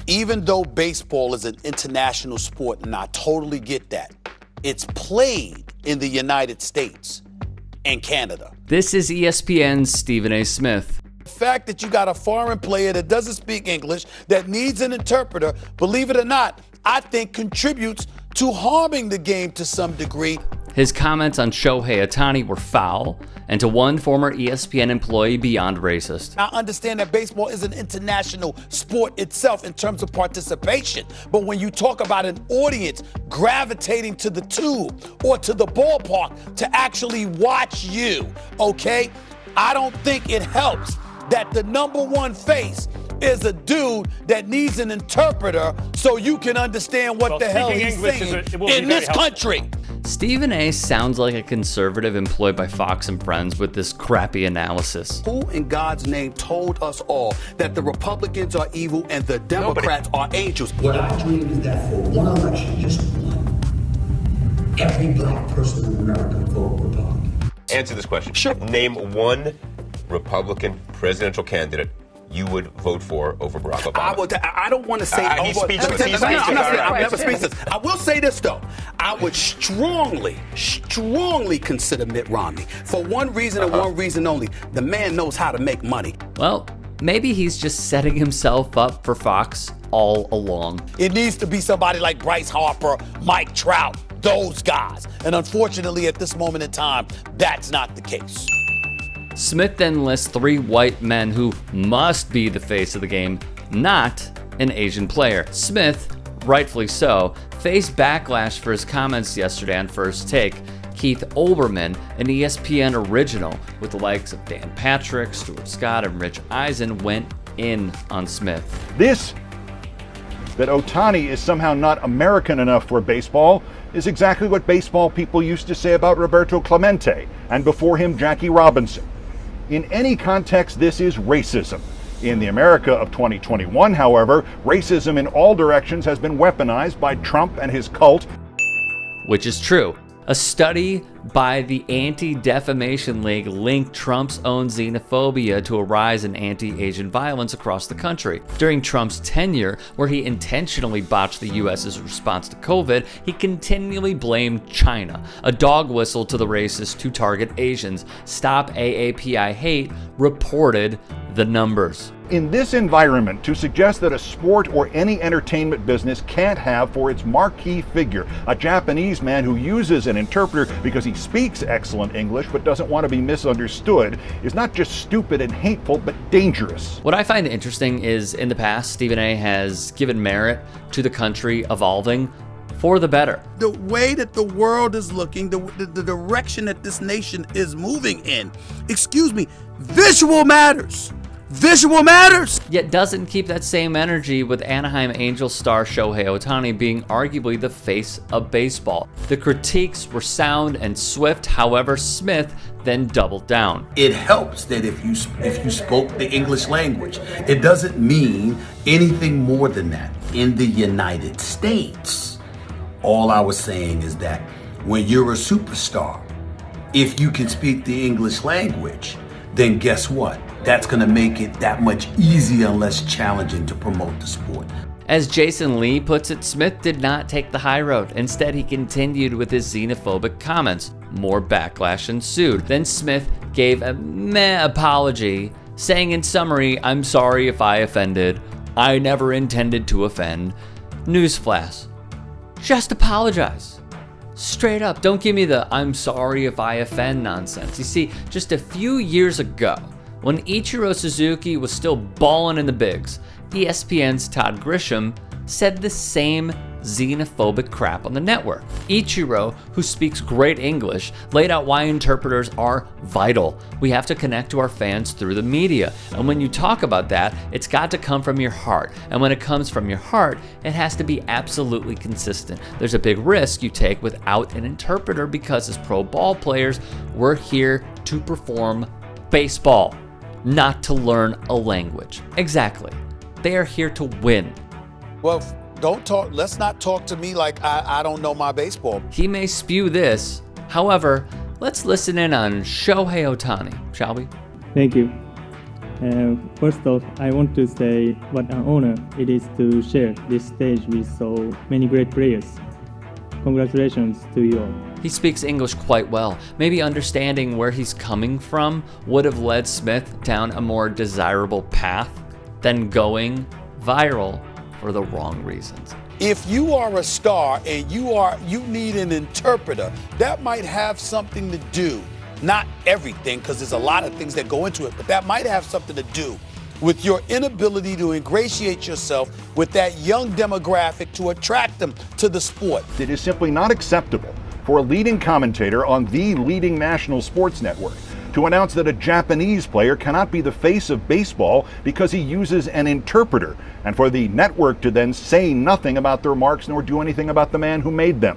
Even though baseball is an international sport, and I totally get that, it's played in the United States and Canada. This is ESPN's Stephen A. Smith. The fact that you got a foreign player that doesn't speak English, that needs an interpreter, believe it or not, I think contributes to harming the game to some degree. His comments on Shohei Ohtani were foul, and to one former ESPN employee, beyond racist. I understand that baseball is an international sport itself in terms of participation, but when you talk about an audience gravitating to the tube or to the ballpark to actually watch you, okay, I don't think it helps that the number one face is a dude that needs an interpreter so you can understand what the hell he's saying in this country. Stephen A. sounds like a conservative employed by Fox and Friends with this crappy analysis. Who in God's name told us all that the Republicans are evil and the Democrats are angels? What I dream is that for one election, just one, every black person in America vote Republican. Answer this question. Sure. Name one Republican presidential candidate you would vote for over Barack Obama. I don't want to say he's speechless. He's speechless. I'm never speechless. I will say this, though. I would strongly consider Mitt Romney. For one reason and one reason only. The man knows how to make money. Well, maybe he's just setting himself up for Fox all along. It needs to be somebody like Bryce Harper, Mike Trout, those guys. And unfortunately, at this moment in time, that's not the case. Smith then lists three white men who must be the face of the game, not an Asian player. Smith, rightfully so, faced backlash for his comments yesterday on First Take. Keith Olbermann, an ESPN original with the likes of Dan Patrick, Stuart Scott, and Rich Eisen, went in on Smith. This, that Ohtani is somehow not American enough for baseball, is exactly what baseball people used to say about Roberto Clemente, and before him, Jackie Robinson. In any context, this is racism. In the America of 2021, however, racism in all directions has been weaponized by Trump and his cult. Which is true. A study by the Anti-Defamation League linked Trump's own xenophobia to a rise in anti-Asian violence across the country. During Trump's tenure, where he intentionally botched the U.S.'s response to COVID, he continually blamed China, a dog whistle to the racists to target Asians. Stop AAPI Hate reported the numbers. In this environment, to suggest that a sport or any entertainment business can't have for its marquee figure a Japanese man who uses an interpreter because he speaks excellent English but doesn't want to be misunderstood is not just stupid and hateful, but dangerous. What I find interesting is, in the past, Stephen A. has given merit to the country evolving for the better. The way that the world is looking, the direction that this nation is moving in, visual matters. Visual matters! Yet doesn't keep that same energy with Anaheim Angels star Shohei Ohtani being arguably the face of baseball. The critiques were sound and swift, however, Smith then doubled down. It helps that if you spoke the English language. It doesn't mean anything more than that. In the United States, all I was saying is that when you're a superstar, if you can speak the English language, then guess what? That's going to make it that much easier and less challenging to promote the sport. As Jason Lee puts it, Smith did not take the high road. Instead, he continued with his xenophobic comments. More backlash ensued. Then Smith gave a meh apology, saying in summary, "I'm sorry if I offended. I never intended to offend." Newsflash. Just apologize. Straight up. Don't give me the "I'm sorry if I offend" nonsense. You see, just a few years ago, when Ichiro Suzuki was still balling in the bigs, ESPN's Todd Grisham said the same xenophobic crap on the network. Ichiro, who speaks great English, laid out why interpreters are vital. We have to connect to our fans through the media. And when you talk about that, it's got to come from your heart. And when it comes from your heart, it has to be absolutely consistent. There's a big risk you take without an interpreter because as pro ball players, we're here to perform baseball, not to learn a language. Exactly. They are here to win. Well, let's not talk to me like I don't know my baseball. He may spew this. However, let's listen in on Shohei Ohtani, shall we? Thank you. First off, I want to say what an honor it is to share this stage with so many great players. Congratulations to you all. He speaks English quite well. Maybe understanding where he's coming from would have led Smith down a more desirable path than going viral for the wrong reasons. If you are a star and you need an interpreter, that might have something to do, not everything, because there's a lot of things that go into it, but that might have something to do with your inability to ingratiate yourself with that young demographic to attract them to the sport. It is simply not acceptable for a leading commentator on the leading national sports network to announce that a Japanese player cannot be the face of baseball because he uses an interpreter, and for the network to then say nothing about the remarks nor do anything about the man who made them.